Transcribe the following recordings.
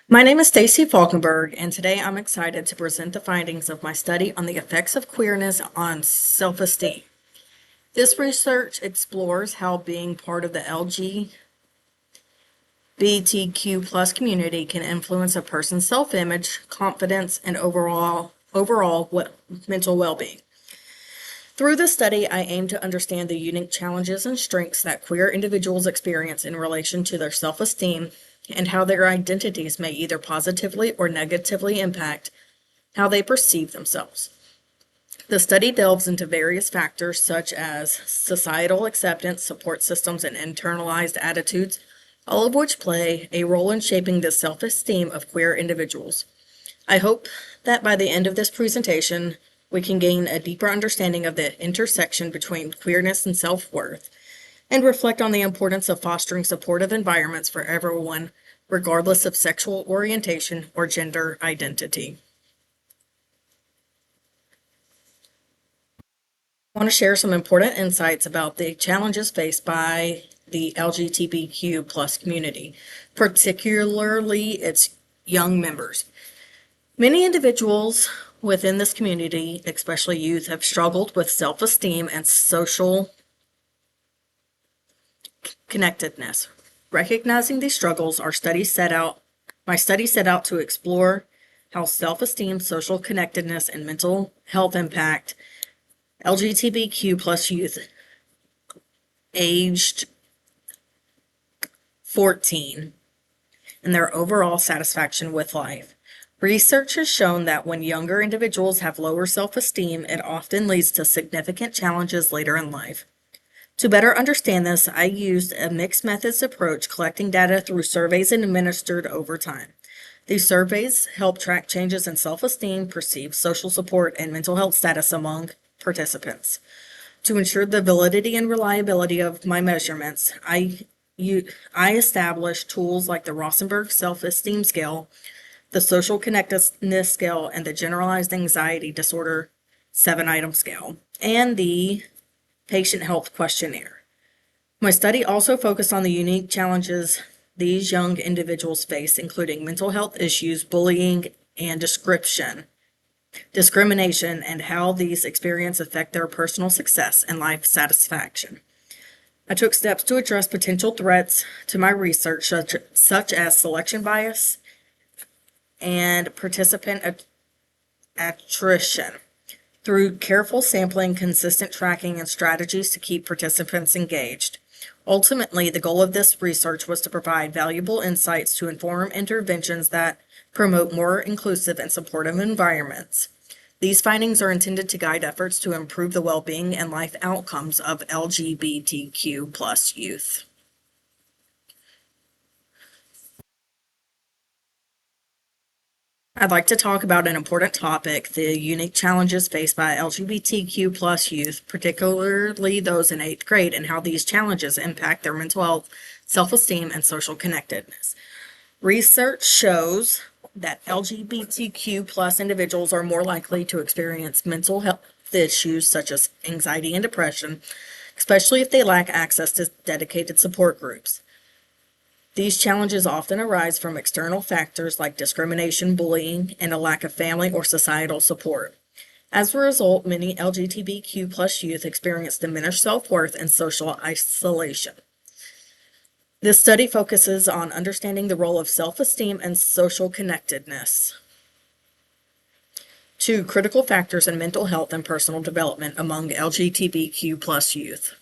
My name is Stacy Falkenberg, and today I'm excited to present the findings of my study on the effects of queerness on self-esteem. This research explores how being part of the LGBTQ plus community can influence a person's self-image, confidence, and overall mental well-being. Through this study, I aim to understand the unique challenges and strengths that queer individuals experience in relation to their self-esteem and how their identities may either positively or negatively impact how they perceive themselves. The study delves into various factors such as societal acceptance, support systems, and internalized attitudes, all of which play a role in shaping the self-esteem of queer individuals. I hope that by the end of this presentation, we can gain a deeper understanding of the intersection between queerness and self-worth, and reflect on the importance of fostering supportive environments for everyone, regardless of sexual orientation or gender identity. I want to share some important insights about the challenges faced by the LGBTQ plus community, particularly its young members. Many individuals within this community, especially youth, have struggled with self-esteem and social connectedness. Recognizing these struggles, my study set out to explore how self-esteem, social connectedness, and mental health impact LGBTQ plus youth aged 14 and their overall satisfaction with life. Research has shown that when younger individuals have lower self-esteem, it often leads to significant challenges later in life. To better understand this, I used a mixed methods approach, collecting data through surveys administered over time. These surveys help track changes in self-esteem, perceived social support, and mental health status among participants. To ensure the validity and reliability of my measurements, I established tools like the Rosenberg Self-Esteem Scale, the Social Connectedness Scale, and the Generalized Anxiety Disorder 7-item scale, and the Patient Health Questionnaire. My study also focused on the unique challenges these young individuals face, including mental health issues, bullying, and discrimination, and how these experiences affect their personal success and life satisfaction. I took steps to address potential threats to my research, such as selection bias and participant attrition, through careful sampling, consistent tracking, and strategies to keep participants engaged. Ultimately, the goal of this research was to provide valuable insights to inform interventions that promote more inclusive and supportive environments. These findings are intended to guide efforts to improve the well-being and life outcomes of LGBTQ plus youth. I'd like to talk about an important topic, the unique challenges faced by LGBTQ plus youth, particularly those in 8th grade, and how these challenges impact their mental health, self-esteem, and social connectedness. Research shows that LGBTQ plus individuals are more likely to experience mental health issues such as anxiety and depression, especially if they lack access to dedicated support groups. These challenges often arise from external factors like discrimination, bullying, and a lack of family or societal support. As a result, many LGBTQ plus youth experience diminished self-worth and social isolation. This study focuses on understanding the role of self-esteem and social connectedness, two critical factors in mental health and personal development among LGBTQ plus youth.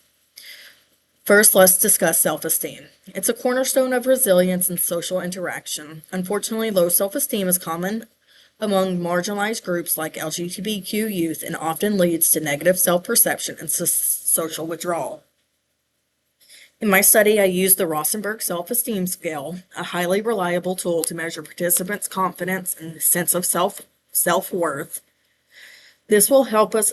First, let's discuss self-esteem. It's a cornerstone of resilience and social interaction. Unfortunately, low self-esteem is common among marginalized groups like LGBTQ youth and often leads to negative self-perception and social withdrawal. In my study, I used the Rosenberg Self-Esteem Scale, a highly reliable tool to measure participants' confidence and sense of self-worth. This will help us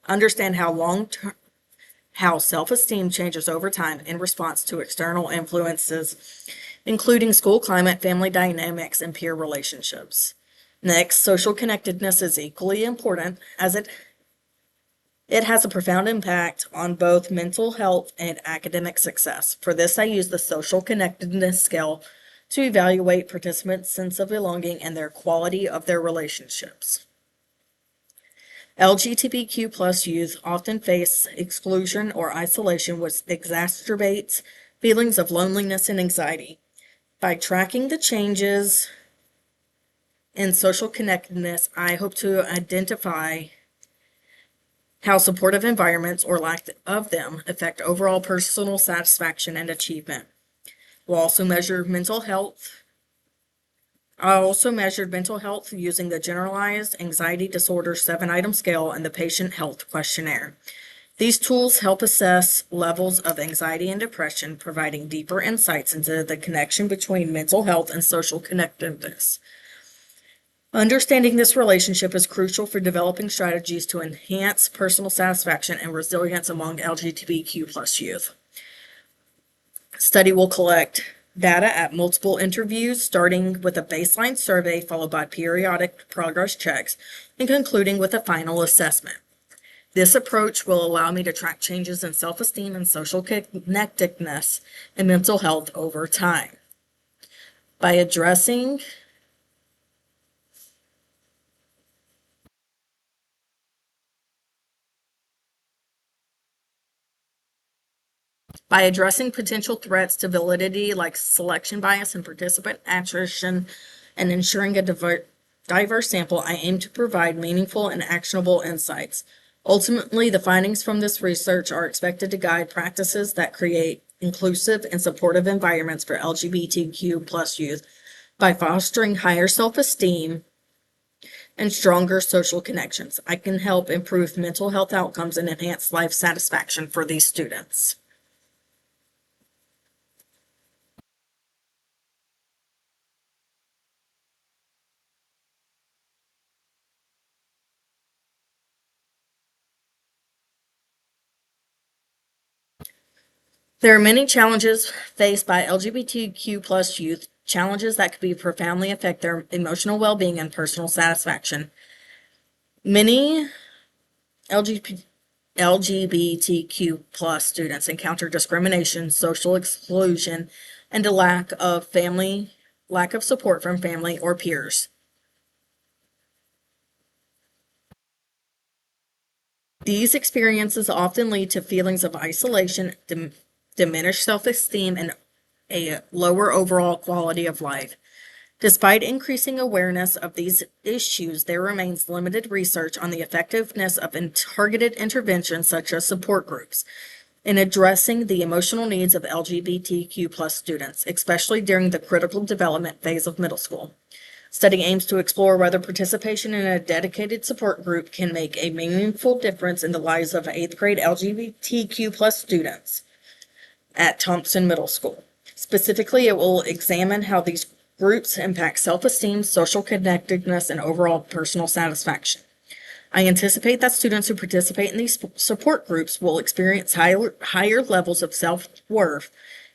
understand how self-esteem changes over time in response to external influences, including school climate, family dynamics, and peer relationships. Next, social connectedness is equally important as it has a profound impact on both mental health and academic success. For this, I use the Social Connectedness Scale to evaluate participants' sense of belonging and their quality of their relationships. LGBTQ plus youth often face exclusion or isolation, which exacerbates feelings of loneliness and anxiety. By tracking the changes in social connectedness, I hope to identify how supportive environments or lack of them affect overall personal satisfaction and achievement. We'll also measure mental health. I also measured mental health using the Generalized Anxiety Disorder 7-item scale and the Patient Health Questionnaire. These tools help assess levels of anxiety and depression, providing deeper insights into the connection between mental health and social connectedness. Understanding this relationship is crucial for developing strategies to enhance personal satisfaction and resilience among LGBTQ plus youth. Study will collect data at multiple interviews, starting with a baseline survey followed by periodic progress checks and concluding with a final assessment. This approach will allow me to track changes in self-esteem and social connectedness and mental health over time. By addressing potential threats to validity like selection bias and participant attrition and ensuring a diverse sample, I aim to provide meaningful and actionable insights. Ultimately, the findings from this research are expected to guide practices that create inclusive and supportive environments for LGBTQ plus youth by fostering higher self-esteem and stronger social connections. I can help improve mental health outcomes and enhance life satisfaction for these students. There are many challenges faced by LGBTQ plus youth, challenges that could be profoundly affect their emotional well-being and personal satisfaction. Many LGBTQ plus students encounter discrimination, social exclusion, and a lack of support from family or peers. These experiences often lead to feelings of isolation, diminished self-esteem, and a lower overall quality of life. Despite increasing awareness of these issues, there remains limited research on the effectiveness of targeted interventions such as support groups in addressing the emotional needs of LGBTQ plus students, especially during the critical development phase of middle school. Study aims to explore whether participation in a dedicated support group can make a meaningful difference in the lives of 8th grade LGBTQ plus students at Thompson Middle School. Specifically, it will examine how these groups impact self-esteem, social connectedness, and overall personal satisfaction. I anticipate that students who participate in these support groups will experience higher levels of self-worth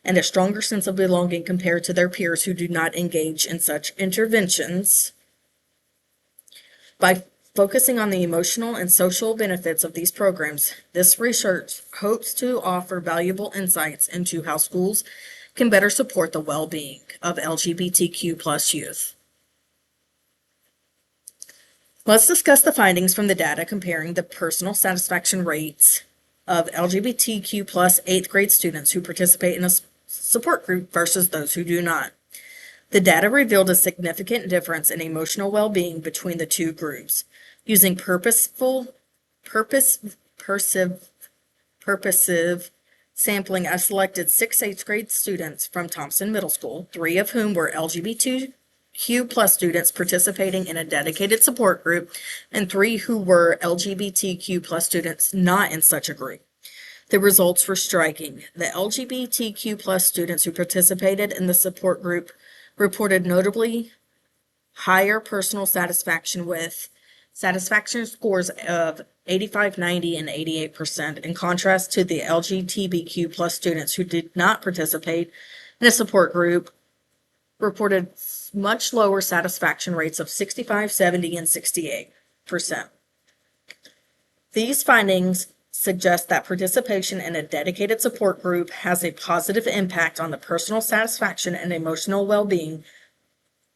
and a stronger sense of belonging compared to their peers who do not engage in such interventions. By focusing on the emotional and social benefits of these programs, this research hopes to offer valuable insights into how schools can better support the well-being of LGBTQ plus youth. Let's discuss the findings from the data comparing the personal satisfaction rates of LGBTQ plus 8th grade students who participate in a support group versus those who do not. The data revealed a significant difference in emotional well-being between the two groups. Using purposive sampling, I selected 6 8th grade students from Thompson Middle School, 3 of whom were LGBTQ plus students participating in a dedicated support group, and 3 who were LGBTQ plus students not in such a group. The results were striking. The LGBTQ plus students who participated in the support group reported notably higher personal satisfaction with satisfaction scores of 85, 90, and 88%, in contrast to the LGBTQ plus students who did not participate in a support group reported much lower satisfaction rates of 65, 70, and 68%. These findings suggests that participation in a dedicated support group has a positive impact on the personal satisfaction and emotional well-being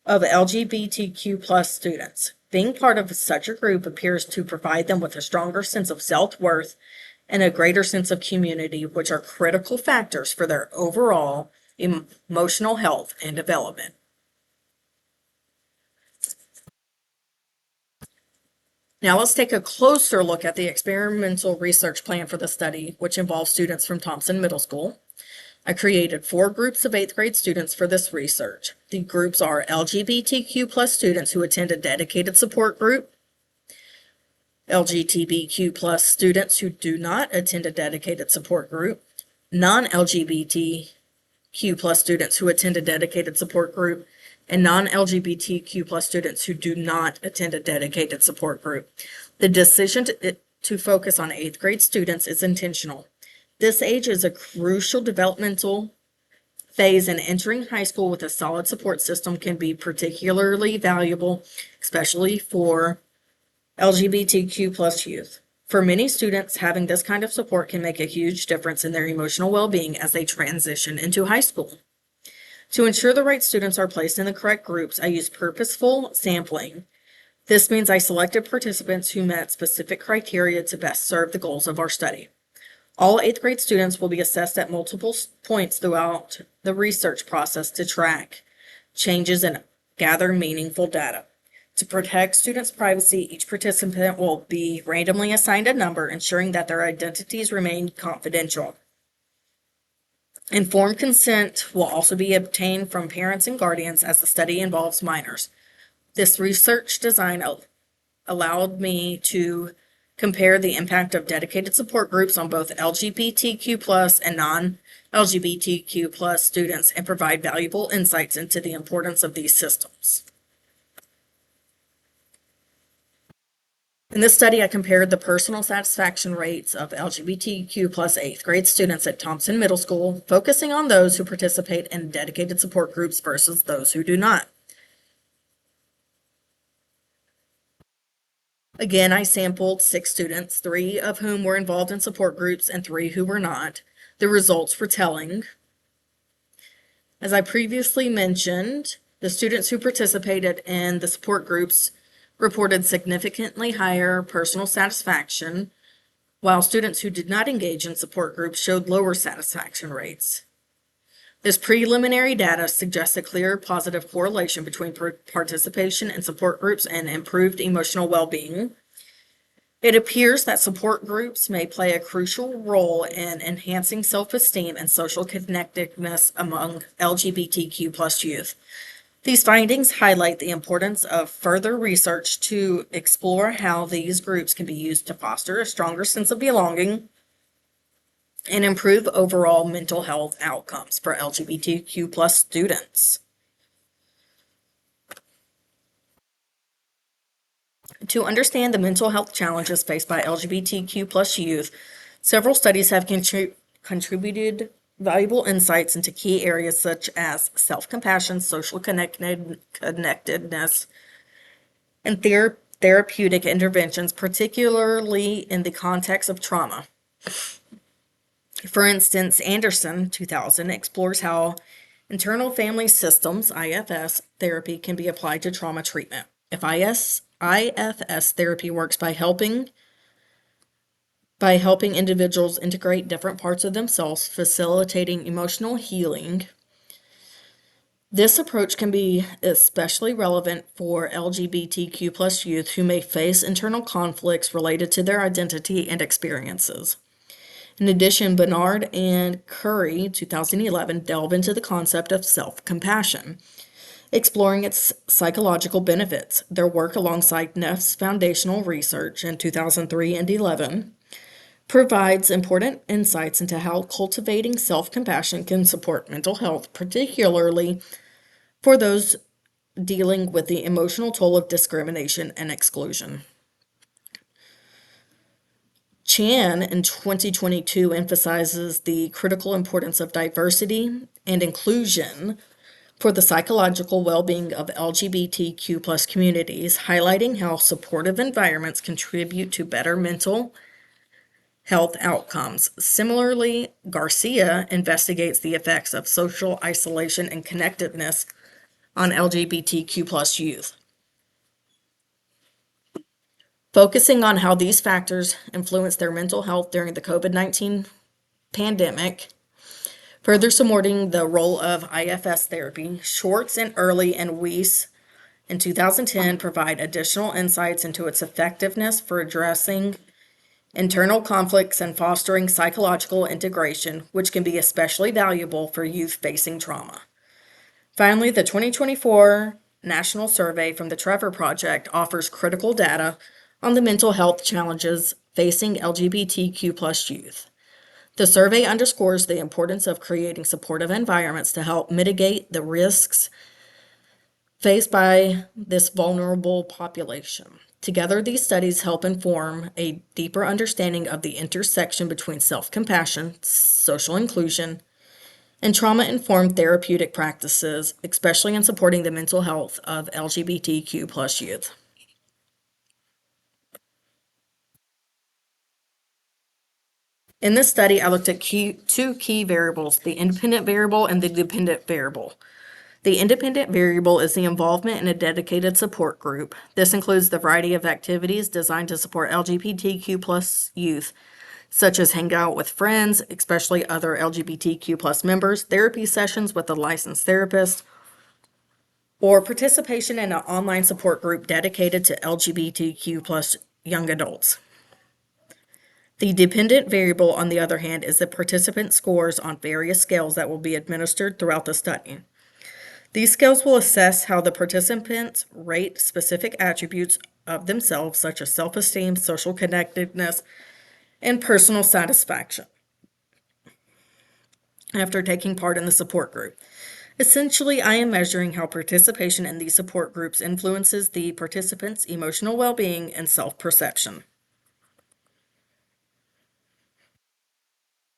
of LGBTQ plus students. Being part of such a group appears to provide them with a stronger sense of self-worth and a greater sense of community, which are critical factors for their overall emotional health and development. Now let's take a closer look at the experimental research plan for the study, which involves students from Thompson Middle School. I created 4 groups of 8th grade students for this research. The groups are LGBTQ plus students who attend a dedicated support group, LGBTQ plus students who do not attend a dedicated support group, non-LGBTQ plus students who attend a dedicated support group, and non-LGBTQ plus students who do not attend a dedicated support group. The decision to focus on 8th grade students is intentional. This age is a crucial developmental phase, and entering high school with a solid support system can be particularly valuable, especially for LGBTQ plus youth. For many students, having this kind of support can make a huge difference in their emotional well-being as they transition into high school. To ensure the right students are placed in the correct groups, I use purposeful sampling. This means I selected participants who met specific criteria to best serve the goals of our study. All 8th grade students will be assessed at multiple points throughout the research process to track changes and gather meaningful data. To protect students' privacy, each participant will be randomly assigned a number, ensuring that their identities remain confidential. Informed consent will also be obtained from parents and guardians as the study involves minors. This research design allowed me to compare the impact of dedicated support groups on both LGBTQ plus and non-LGBTQ plus students and provide valuable insights into the importance of these systems. In this study, I compared the personal satisfaction rates of LGBTQ plus 8th grade students at Thompson Middle School, focusing on those who participate in dedicated support groups versus those who do not. Again, I sampled 6 students, 3 of whom were involved in support groups and 3 who were not. The results were telling. As I previously mentioned, the students who participated in the support groups reported significantly higher personal satisfaction, while students who did not engage in support groups showed lower satisfaction rates. This preliminary data suggests a clear positive correlation between participation in support groups and improved emotional well-being. It appears that support groups may play a crucial role in enhancing self-esteem and social connectedness among LGBTQ plus youth. These findings highlight the importance of further research to explore how these groups can be used to foster a stronger sense of belonging and improve overall mental health outcomes for LGBTQ plus students. To understand the mental health challenges faced by LGBTQ plus youth, several studies have contributed valuable insights into key areas such as self-compassion, social connectedness, and therapeutic interventions, particularly in the context of trauma. For instance, Anderson, 2000, explores how internal family systems, IFS, therapy can be applied to trauma treatment. If IFS therapy works by helping individuals integrate different parts of themselves, facilitating emotional healing, this approach can be especially relevant for LGBTQ plus youth who may face internal conflicts related to their identity and experiences. In addition, Bernard and Curry, 2011, delve into the concept of self-compassion, exploring its psychological benefits. Their work alongside Neff's foundational research in 2003 and 11 provides important insights into how cultivating self-compassion can support mental health, particularly for those dealing with the emotional toll of discrimination and exclusion. Chan in 2022 emphasizes the critical importance of diversity and inclusion for the psychological well-being of LGBTQ plus communities, highlighting how supportive environments contribute to better mental health outcomes. Similarly, Garcia investigates the effects of social isolation and connectedness on LGBTQ plus youth, focusing on how these factors influence their mental health during the COVID-19 pandemic. Further supporting the role of IFS therapy, Schwartz and Early and Weiss in 2010 provide additional insights into its effectiveness for addressing internal conflicts and fostering psychological integration, which can be especially valuable for youth facing trauma. Finally, the 2024 National Survey from the Trevor Project offers critical data on the mental health challenges facing LGBTQ plus youth. The survey underscores the importance of creating supportive environments to help mitigate the risks faced by this vulnerable population. Together, these studies help inform a deeper understanding of the intersection between self-compassion, social inclusion, and trauma-informed therapeutic practices, especially in supporting the mental health of LGBTQ plus youth. In this study, I looked at two key variables, the independent variable and the dependent variable. The independent variable is the involvement in a dedicated support group. This includes the variety of activities designed to support LGBTQ plus youth, such as hang out with friends, especially other LGBTQ plus members, therapy sessions with a licensed therapist, or participation in an online support group dedicated to LGBTQ plus young adults. The dependent variable, on the other hand, is the participant scores on various scales that will be administered throughout the study. These scales will assess how the participants rate specific attributes of themselves, such as self-esteem, social connectedness, and personal satisfaction, after taking part in the support group. Essentially, I am measuring how participation in these support groups influences the participants' emotional well-being and self-perception.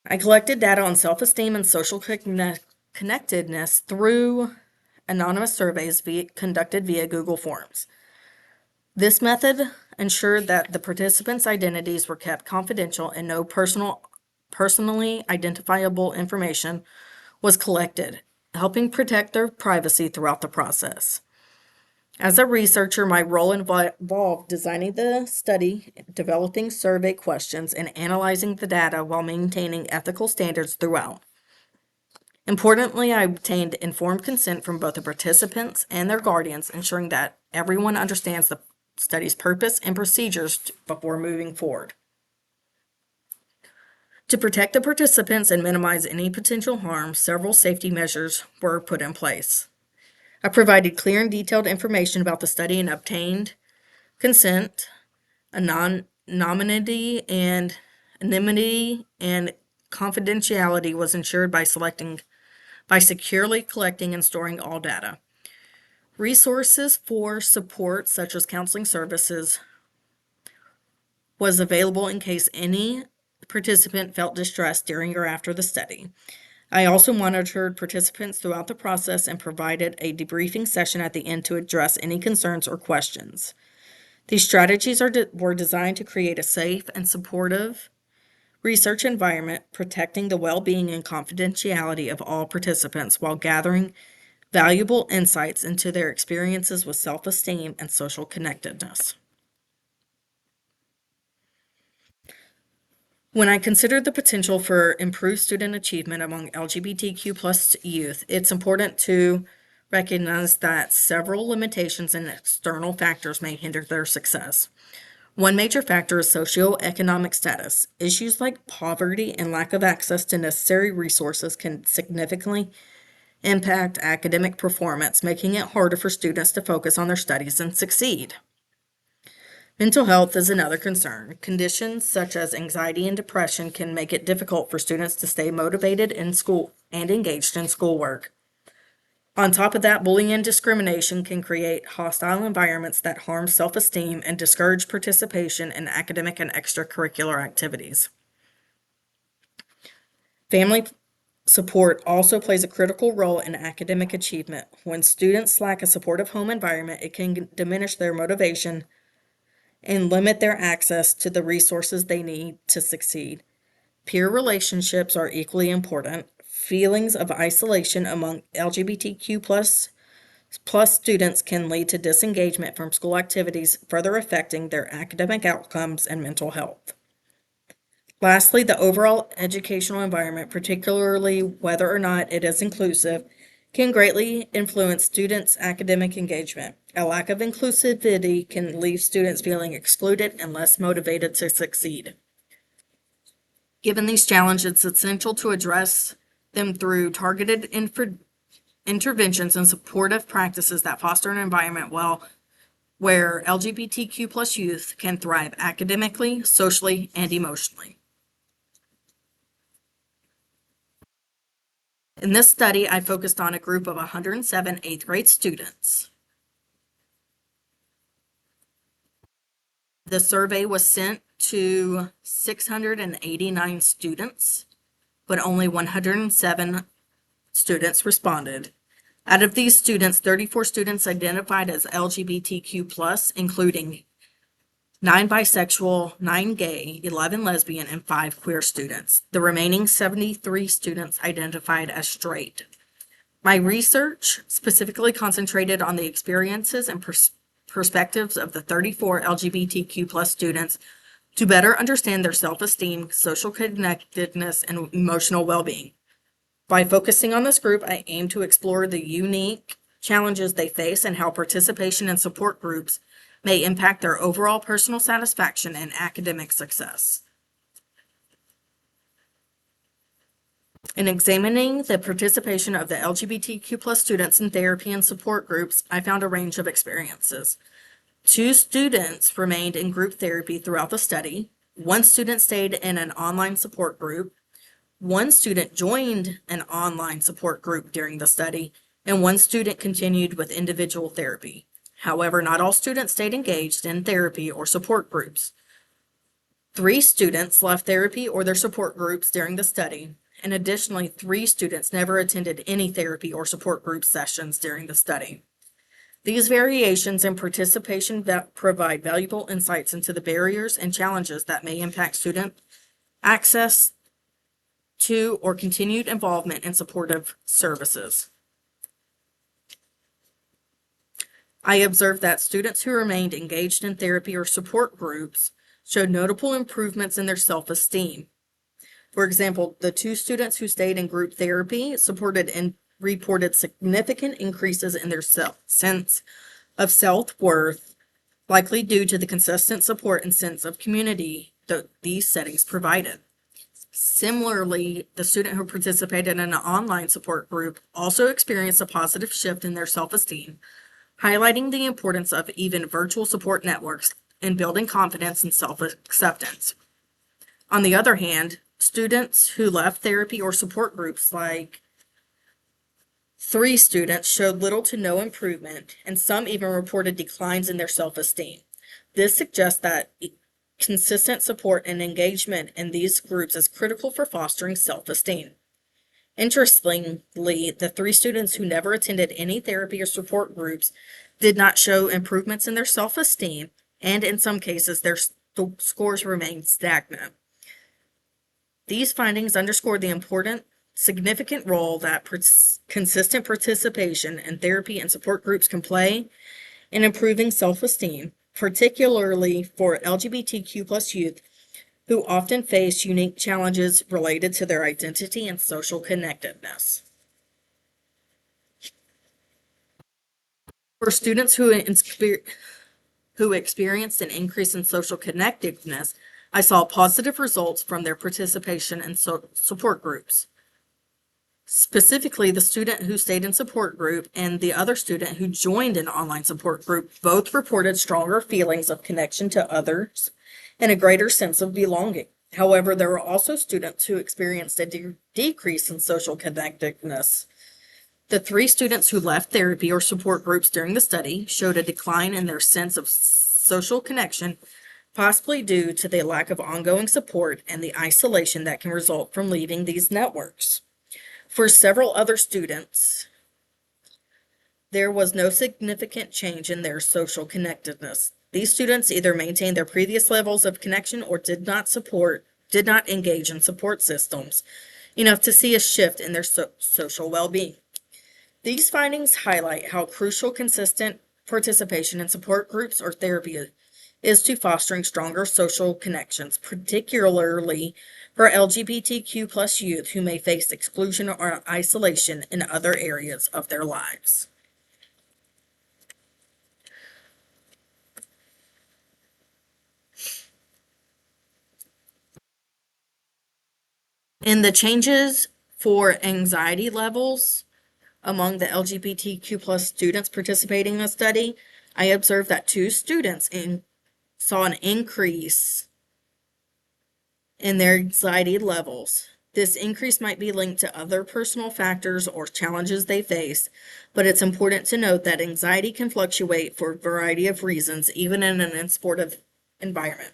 I collected data on self-esteem and social connectedness through anonymous surveys conducted via Google Forms. This method ensured that the participants' identities were kept confidential and no personally identifiable information was collected, helping protect their privacy throughout the process. As a researcher, my role involved designing the study, developing survey questions, and analyzing the data while maintaining ethical standards throughout. Importantly, I obtained informed consent from both the participants and their guardians, ensuring that everyone understands the study's purpose and procedures before moving forward. To protect the participants and minimize any potential harm, several safety measures were put in place. I provided clear and detailed information about the study and obtained consent, anonymity and confidentiality was ensured by securely collecting and storing all data. Resources for support, such as counseling services, was available in case any participant felt distressed during or after the study. I also monitored participants throughout the process and provided a debriefing session at the end to address any concerns or questions. These strategies were designed to create a safe and supportive research environment, protecting the well-being and confidentiality of all participants while gathering valuable insights into their experiences with self-esteem and social connectedness. When I consider the potential for improved student achievement among LGBTQ plus youth, it's important to recognize that several limitations and external factors may hinder their success. One major factor is socioeconomic status. Issues like poverty and lack of access to necessary resources can significantly impact academic performance, making it harder for students to focus on their studies and succeed. Mental health is another concern. Conditions such as anxiety and depression can make it difficult for students to stay motivated in school and engaged in schoolwork. On top of that, bullying and discrimination can create hostile environments that harm self-esteem and discourage participation in academic and extracurricular activities. Family support also plays a critical role in academic achievement. When students lack a supportive home environment, it can diminish their motivation and limit their access to the resources they need to succeed. Peer relationships are equally important. Feelings of isolation among LGBTQ plus students can lead to disengagement from school activities, further affecting their academic outcomes and mental health. Lastly, the overall educational environment, particularly whether or not it is inclusive, can greatly influence students' academic engagement. A lack of inclusivity can leave students feeling excluded and less motivated to succeed. Given these challenges, it's essential to address them through targeted interventions and supportive practices that foster an environment where LGBTQ plus youth can thrive academically, socially, and emotionally. In this study, I focused on a group of 107 eighth grade students. The survey was sent to 689 students, but only 107 students responded. Out of these students, 34 students identified as LGBTQ+, including 9 bisexual, 9 gay, 11 lesbian, and 5 queer students. The remaining 73 students identified as straight. My research specifically concentrated on the experiences and perspectives of the 34 LGBTQ+ students to better understand their self-esteem, social connectedness, and emotional well-being. By focusing on this group, I aim to explore the unique challenges they face and how participation in support groups may impact their overall personal satisfaction and academic success. In examining the participation of the LGBTQ+ students in therapy and support groups, I found a range of experiences. 2 students remained in group therapy throughout the study. 1 student stayed in an online support group. 1 student joined an online support group during the study, and 1 student continued with individual therapy. However, not all students stayed engaged in therapy or support groups. 3 students left therapy or their support groups during the study, and additionally, 3 students never attended any therapy or support group sessions during the study. These variations in participation provide valuable insights into the barriers and challenges that may impact student access to or continued involvement in supportive services. I observed that students who remained engaged in therapy or support groups showed notable improvements in their self-esteem. For example, the 2 students who stayed in group therapy supported and reported significant increases in their sense of self-worth, likely due to the consistent support and sense of community that these settings provided. Similarly, the student who participated in an online support group also experienced a positive shift in their self-esteem, highlighting the importance of even virtual support networks in building confidence and self-acceptance. On the other hand, students who left therapy or support groups, like 3 students, showed little to no improvement, and some even reported declines in their self-esteem. This suggests that consistent support and engagement in these groups is critical for fostering self-esteem. Interestingly, the 3 students who never attended any therapy or support groups did not show improvements in their self-esteem, and in some cases, their scores remained stagnant. These findings underscore the significant role that consistent participation in therapy and support groups can play in improving self-esteem, particularly for LGBTQ+ youth who often face unique challenges related to their identity and social connectedness. For students who experienced an increase in social connectedness, I saw positive results from their participation in support groups. Specifically, the student who stayed in support group and the other student who joined an online support group both reported stronger feelings of connection to others and a greater sense of belonging. However, there were also students who experienced a decrease in social connectedness. The 3 students who left therapy or support groups during the study showed a decline in their sense of social connection, possibly due to the lack of ongoing support and the isolation that can result from leaving these networks. For several other students, there was no significant change in their social connectedness. These students either maintained their previous levels of connection or did not engage in support systems enough to see a shift in their social well-being. These findings highlight how crucial consistent participation in support groups or therapy is to fostering stronger social connections, particularly for LGBTQ plus youth who may face exclusion or isolation in other areas of their lives. In the changes for anxiety levels among the LGBTQ plus students participating in the study, I observed that two students saw an increase in their anxiety levels. This increase might be linked to other personal factors or challenges they face, but it's important to note that anxiety can fluctuate for a variety of reasons, even in an sportive environment.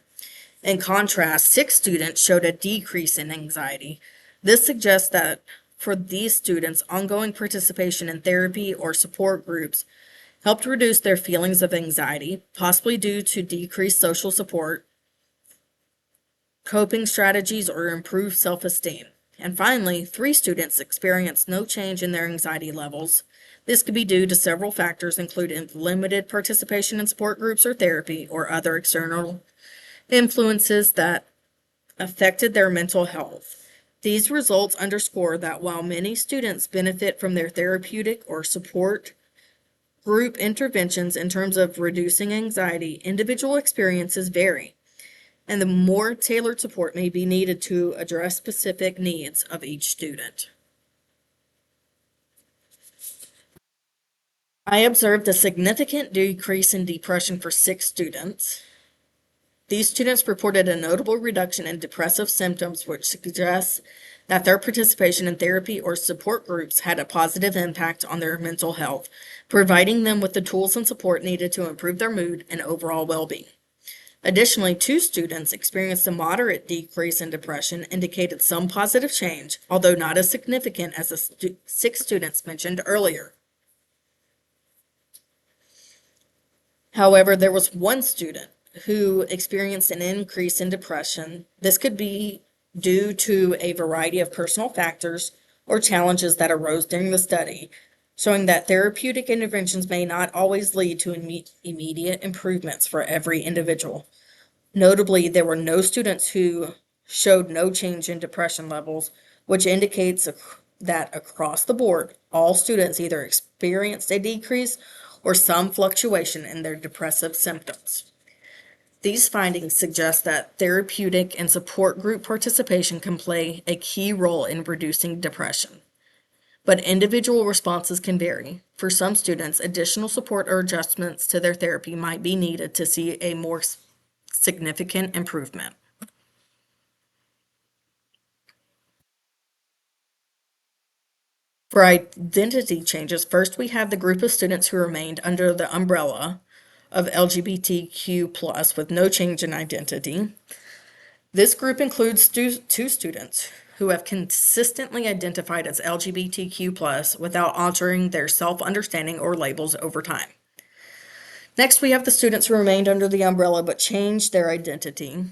In contrast, 6 students showed a decrease in anxiety. This suggests that for these students, ongoing participation in therapy or support groups helped reduce their feelings of anxiety, possibly due to decreased social support, coping strategies, or improved self-esteem. And finally, 3 students experienced no change in their anxiety levels. This could be due to several factors, including limited participation in support groups or therapy, or other external influences that affected their mental health. These results underscore that while many students benefit from their therapeutic or support group interventions in terms of reducing anxiety, individual experiences vary, and the more tailored support may be needed to address specific needs of each student. I observed a significant decrease in depression for 6 students. These students reported a notable reduction in depressive symptoms, which suggests that their participation in therapy or support groups had a positive impact on their mental health, providing them with the tools and support needed to improve their mood and overall well-being. Additionally, 2 students experienced a moderate decrease in depression, indicated some positive change, although not as significant as the 6 students mentioned earlier. However, there was 1 student who experienced an increase in depression. This could be due to a variety of personal factors or challenges that arose during the study, showing that therapeutic interventions may not always lead to immediate improvements for every individual. Notably, there were no students who showed no change in depression levels, which indicates that across the board, all students either experienced a decrease or some fluctuation in their depressive symptoms. These findings suggest that therapeutic and support group participation can play a key role in reducing depression. But individual responses can vary. For some students, additional support or adjustments to their therapy might be needed to see a more significant improvement. For identity changes, first we have the group of students who remained under the umbrella of LGBTQ plus with no change in identity. This group includes 2 students who have consistently identified as LGBTQ plus without altering their self-understanding or labels over time. Next, we have the students who remained under the umbrella but changed their identity.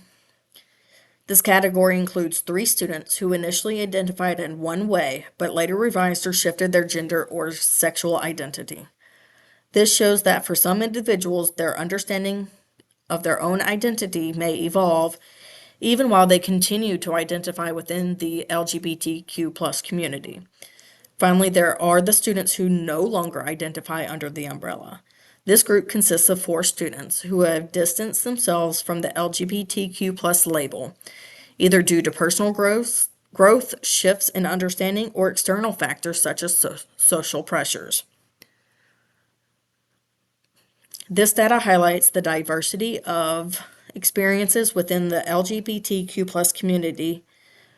This category includes 3 students who initially identified in one way, but later revised or shifted their gender or sexual identity. This shows that for some individuals, their understanding of their own identity may evolve even while they continue to identify within the LGBTQ plus community. Finally, there are the students who no longer identify under the umbrella. This group consists of 4 students who have distanced themselves from the LGBTQ plus label, either due to personal growth, shifts in understanding, or external factors such as social pressures. This data highlights the diversity of experiences within the LGBTQ plus community,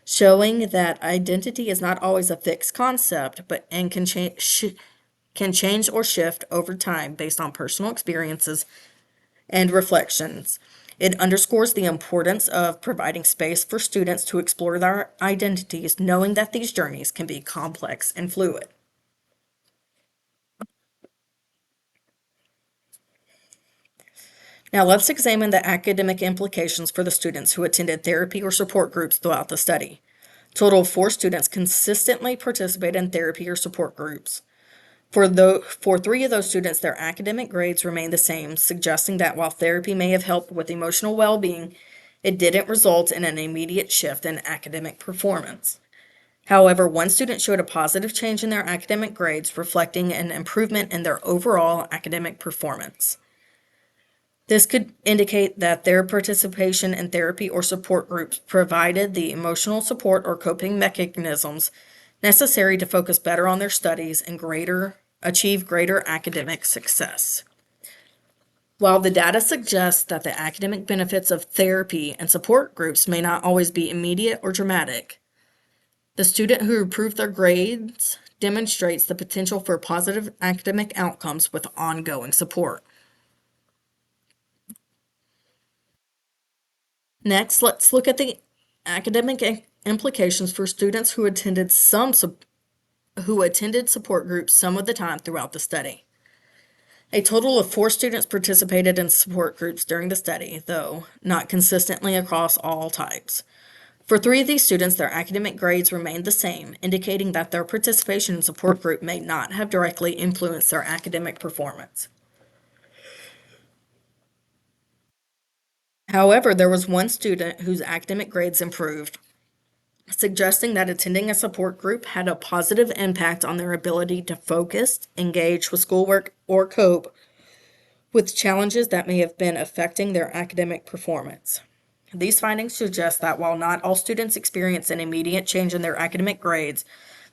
showing that identity is not always a fixed concept, but can change or shift over time based on personal experiences and reflections. It underscores the importance of providing space for students to explore their identities, knowing that these journeys can be complex and fluid. Now let's examine the academic implications for the students who attended therapy or support groups throughout the study. Total of 4 students consistently participated in therapy or support groups. For 3 of those students, their academic grades remained the same, suggesting that while therapy may have helped with emotional well-being, it didn't result in an immediate shift in academic performance. However, one student showed a positive change in their academic grades, reflecting an improvement in their overall academic performance. This could indicate that their participation in therapy or support groups provided the emotional support or coping mechanisms necessary to focus better on their studies and achieve greater academic success. While the data suggests that the academic benefits of therapy and support groups may not always be immediate or dramatic, the student who improved their grades demonstrates the potential for positive academic outcomes with ongoing support. Next, let's look at the academic implications for students who attended support groups some of the time throughout the study. A total of 4 students participated in support groups during the study, though not consistently across all types. For 3 of these students, their academic grades remained the same, indicating that their participation in support group may not have directly influenced their academic performance. However, there was one student whose academic grades improved, suggesting that attending a support group had a positive impact on their ability to focus, engage with schoolwork, or cope with challenges that may have been affecting their academic performance. These findings suggest that while not all students experience an immediate change in their academic grades,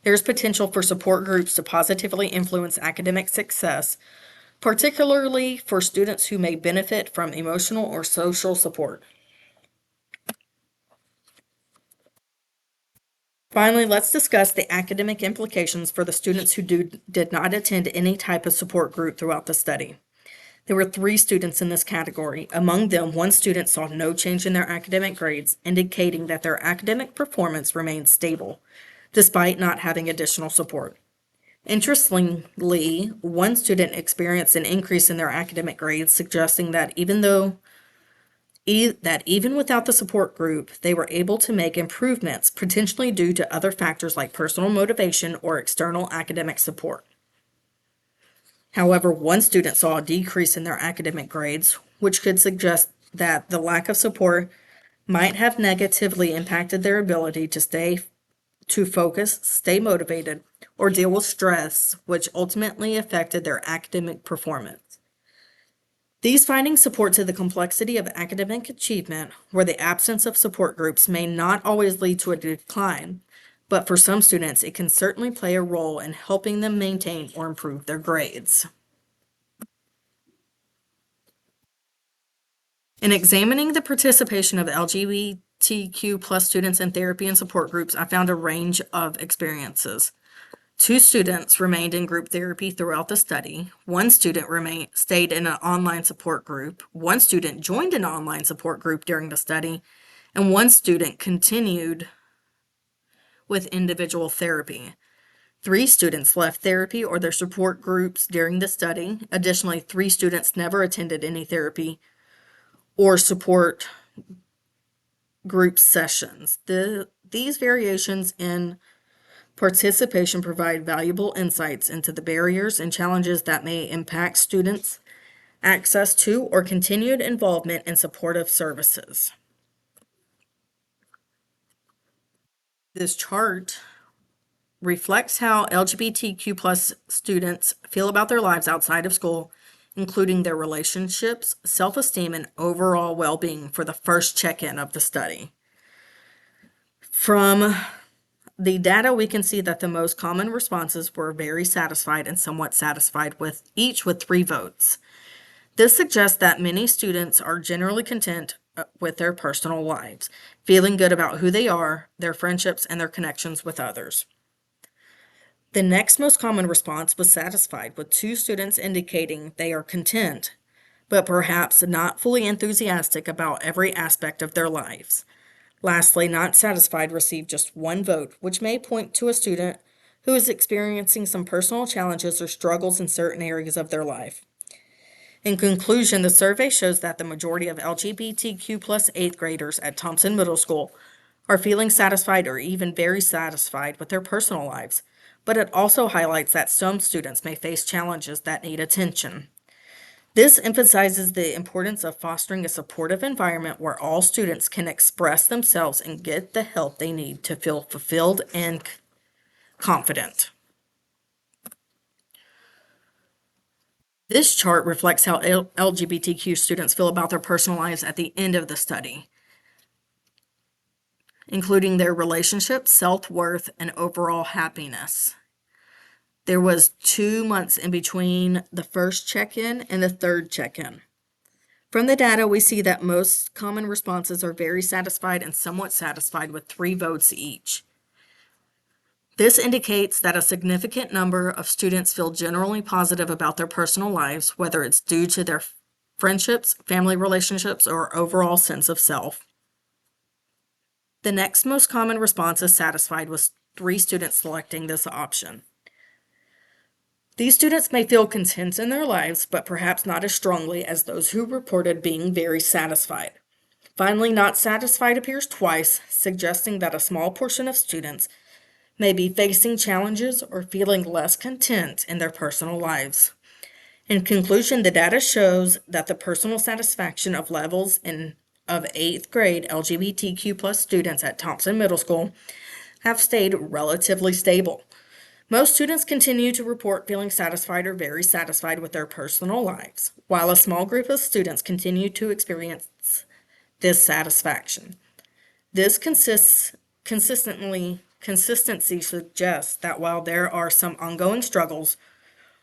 there is potential for support groups to positively influence academic success, particularly for students who may benefit from emotional or social support. Finally, let's discuss the academic implications for the students who did not attend any type of support group throughout the study. There were 3 students in this category. Among them, one student saw no change in their academic grades, indicating that their academic performance remained stable, despite not having additional support. Interestingly, one student experienced an increase in their academic grades, suggesting that even without the support group, they were able to make improvements, potentially due to other factors like personal motivation or external academic support. However, one student saw a decrease in their academic grades, which could suggest that the lack of support might have negatively impacted their ability to focus, stay motivated, or deal with stress, which ultimately affected their academic performance. These findings support to the complexity of academic achievement, where the absence of support groups may not always lead to a decline, but for some students, it can certainly play a role in helping them maintain or improve their grades. In examining the participation of LGBTQ plus students in therapy and support groups, I found a range of experiences. 2 students remained in group therapy throughout the study. One student stayed in an online support group. One student joined an online support group during the study, and one student continued with individual therapy. 3 students left therapy or their support groups during the study. Additionally, 3 students never attended any therapy or support group sessions. These variations in participation provide valuable insights into the barriers and challenges that may impact students' access to or continued involvement in supportive services. This chart reflects how LGBTQ plus students feel about their lives outside of school, including their relationships, self-esteem, and overall well-being for the first check-in of the study. From the data, we can see that the most common responses were very satisfied and somewhat satisfied, with each with 3 votes. This suggests that many students are generally content with their personal lives, feeling good about who they are, their friendships, and their connections with others. The next most common response was satisfied, with 2 students indicating they are content, but perhaps not fully enthusiastic about every aspect of their lives. Lastly, not satisfied received just 1 vote, which may point to a student who is experiencing some personal challenges or struggles in certain areas of their life. In conclusion, the survey shows that the majority of LGBTQ plus eighth graders at Thompson Middle School are feeling satisfied or even very satisfied with their personal lives, but it also highlights that some students may face challenges that need attention. This emphasizes the importance of fostering a supportive environment where all students can express themselves and get the help they need to feel fulfilled and confident. This chart reflects how LGBTQ students feel about their personal lives at the end of the study, including their relationships, self-worth, and overall happiness. There was 2 months in between the first check-in and the third check-in. From the data, we see that most common responses are very satisfied and somewhat satisfied with 3 votes each. This indicates that a significant number of students feel generally positive about their personal lives, whether it's due to their friendships, family relationships, or overall sense of self. The next most common response is satisfied, with 3 students selecting this option. These students may feel content in their lives, but perhaps not as strongly as those who reported being very satisfied. Finally, not satisfied appears twice, suggesting that a small portion of students may be facing challenges or feeling less content in their personal lives. In conclusion, the data shows that the personal satisfaction of levels of 8th grade LGBTQ plus students at Thompson Middle School have stayed relatively stable. Most students continue to report feeling satisfied or very satisfied with their personal lives, while a small group of students continue to experience dissatisfaction. This consistency suggests that while there are some ongoing struggles,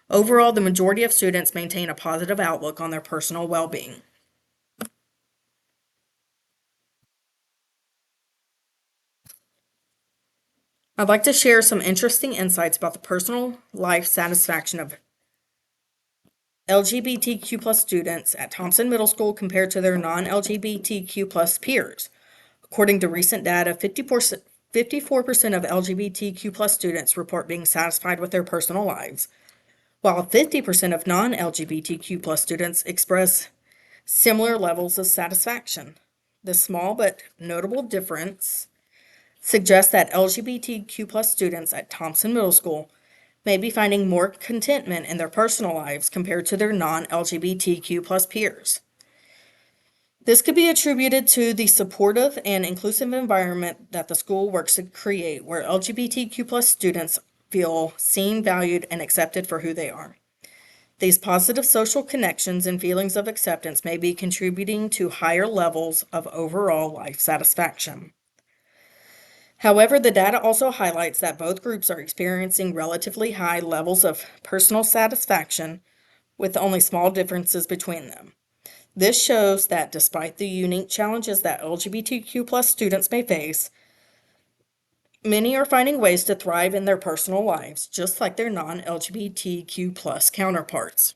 overall the majority of students maintain a positive outlook on their personal well-being. I'd like to share some interesting insights about the personal life satisfaction of LGBTQ plus students at Thompson Middle School compared to their non-LGBTQ plus peers. According to recent data, 54% of LGBTQ plus students report being satisfied with their personal lives, while 50% of non-LGBTQ plus students express similar levels of satisfaction. The small but notable difference suggests that LGBTQ plus students at Thompson Middle School may be finding more contentment in their personal lives compared to their non-LGBTQ plus peers. This could be attributed to the supportive and inclusive environment that the school works to create, where LGBTQ plus students feel seen, valued, and accepted for who they are. These positive social connections and feelings of acceptance may be contributing to higher levels of overall life satisfaction. However, the data also highlights that both groups are experiencing relatively high levels of personal satisfaction, with only small differences between them. This shows that despite the unique challenges that LGBTQ plus students may face, many are finding ways to thrive in their personal lives, just like their non-LGBTQ plus counterparts.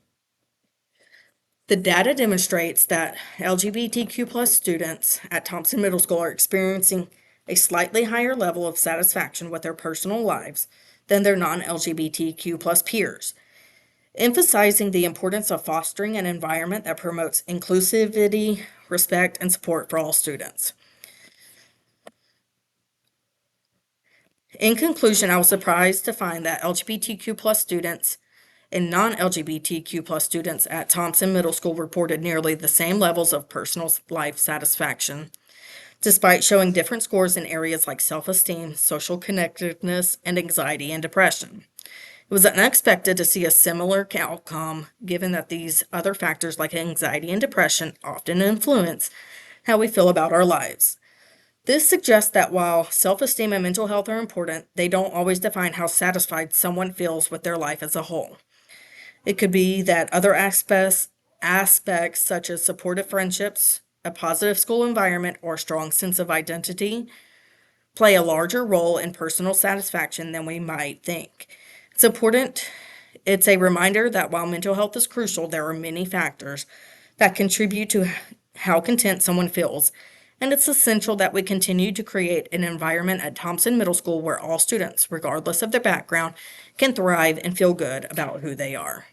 The data demonstrates that LGBTQ plus students at Thompson Middle School are experiencing a slightly higher level of satisfaction with their personal lives than their non-LGBTQ plus peers, emphasizing the importance of fostering an environment that promotes inclusivity, respect, and support for all students. In conclusion, I was surprised to find that LGBTQ plus students and non-LGBTQ plus students at Thompson Middle School reported nearly the same levels of personal life satisfaction, despite showing different scores in areas like self-esteem, social connectedness, and anxiety and depression. It was unexpected to see a similar outcome, given that these other factors like anxiety and depression often influence how we feel about our lives. This suggests that while self-esteem and mental health are important, they don't always define how satisfied someone feels with their life as a whole. It could be that other aspects such as supportive friendships, a positive school environment, or a strong sense of identity play a larger role in personal satisfaction than we might think. It's important. It's a reminder that while mental health is crucial, there are many factors that contribute to how content someone feels, and it's essential that we continue to create an environment at Thompson Middle School where all students, regardless of their background, can thrive and feel good about who they are.